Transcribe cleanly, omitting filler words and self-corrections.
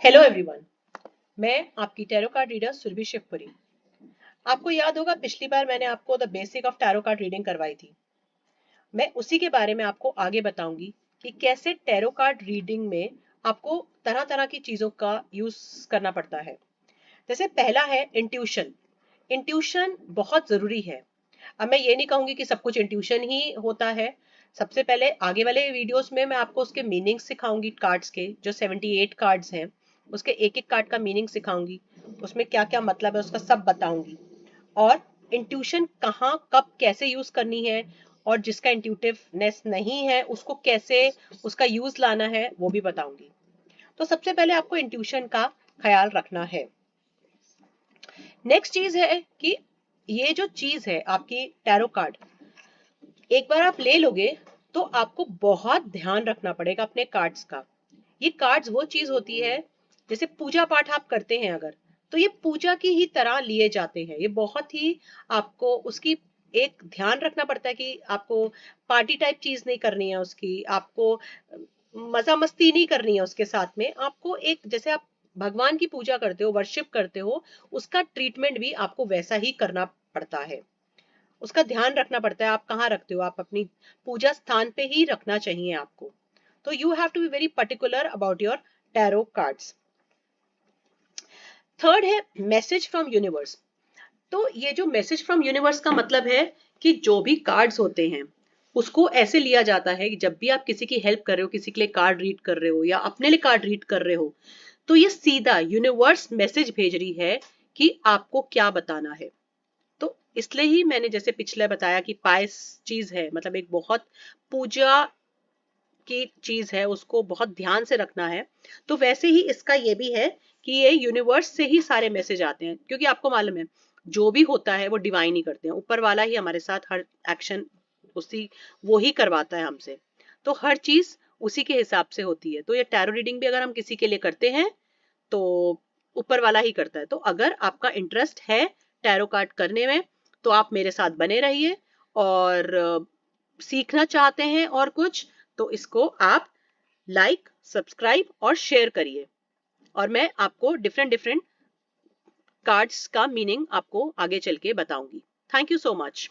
Hello everyone, मैं आपकी tarot card reader Surabhi Shivpuri. आपको याद होगा पिछली बार मैंने आपको the basic of tarot card reading करवाई थी। मैं उसी के बारे में आपको आगे बताऊंगी कि कैसे टैरो कार्ड रीडिंग में आपको तरह तरह की चीजों का यूज करना पड़ता है। जैसे पहला है इंट्यूशन। इंट्यूशन बहुत जरूरी है। अब मैं ये नहीं कहूंगी कि सब कुछ इंट्यूशन ही होता है। सबसे पहले आगे वाले वीडियोस में मैं आपको उसके मीनिंग सिखाऊंगी, कार्ड्स के जो 78 कार्ड्स हैं उसके एक एक कार्ड का मीनिंग सिखाऊंगी, उसमें क्या क्या मतलब है उसका सब बताऊंगी। और इंट्यूशन कहाँ कब कैसे यूज करनी है, और जिसका इंट्यूटिवनेस नहीं है उसको कैसे उसका यूज लाना है वो भी बताऊंगी। तो सबसे पहले आपको इंट्यूशन का ख्याल रखना है। नेक्स्ट चीज है कि ये जो चीज है आपकी टैरो कार्ड, एक बार आप ले लोगे तो आपको बहुत ध्यान रखना पड़ेगा अपने कार्ड्स का। ये कार्ड्स वो चीज होती है, जैसे पूजा पाठ आप करते हैं अगर, तो ये पूजा की ही तरह लिए जाते हैं। ये बहुत ही आपको उसकी एक ध्यान रखना पड़ता है कि आपको पार्टी टाइप चीज नहीं करनी है, उसकी आपको मजा मस्ती नहीं करनी है। उसके साथ में आपको एक, जैसे आप भगवान की पूजा करते हो, वर्शिप करते हो, उसका ट्रीटमेंट भी आपको वैसा ही करना पड़ता है। उसका ध्यान रखना पड़ता है आप कहाँ रखते हो, आप अपनी पूजा स्थान पे ही रखना चाहिए आपको। तो you have to be very particular about your tarot cards. Third है मैसेज फ्रॉम यूनिवर्स। तो ये जो मैसेज फ्रॉम यूनिवर्स का मतलब है कि जो भी कार्ड्स होते हैं उसको ऐसे लिया जाता है कि जब भी आप किसी की हेल्प कर रहे हो, किसी के लिए कार्ड रीड कर रहे हो या अपने लिए कार्ड रीड कर रहे हो, तो ये सीधा यूनिवर्स मैसेज भेज रही है कि आपको क्या बताना है। तो इसलिए ही मैंने जैसे पिछले बताया कि पायस चीज है, मतलब एक बहुत पूजा की चीज है, उसको बहुत ध्यान से रखना है। तो वैसे ही इसका ये भी है कि ये यूनिवर्स से ही सारे मैसेज आते हैं, क्योंकि आपको मालूम है जो भी होता है वो डिवाइन ही करते हैं, ऊपर वाला ही हमारे साथ हर एक्शन उसी वो ही करवाता है हमसे। तो हर चीज उसी के हिसाब से होती है। तो ये टैरो रीडिंग भी अगर हम किसी के लिए करते हैं तो ऊपर वाला ही करता है। तो अगर आपका इंटरेस्ट है टैरो कार्ड करने में तो आप मेरे साथ बने रहिए, और सीखना चाहते हैं और कुछ, तो इसको आप लाइक, सब्सक्राइब और शेयर करिए, और मैं आपको डिफरेंट डिफरेंट कार्ड्स का मीनिंग आपको आगे चल के बताऊंगी। Thank you so much.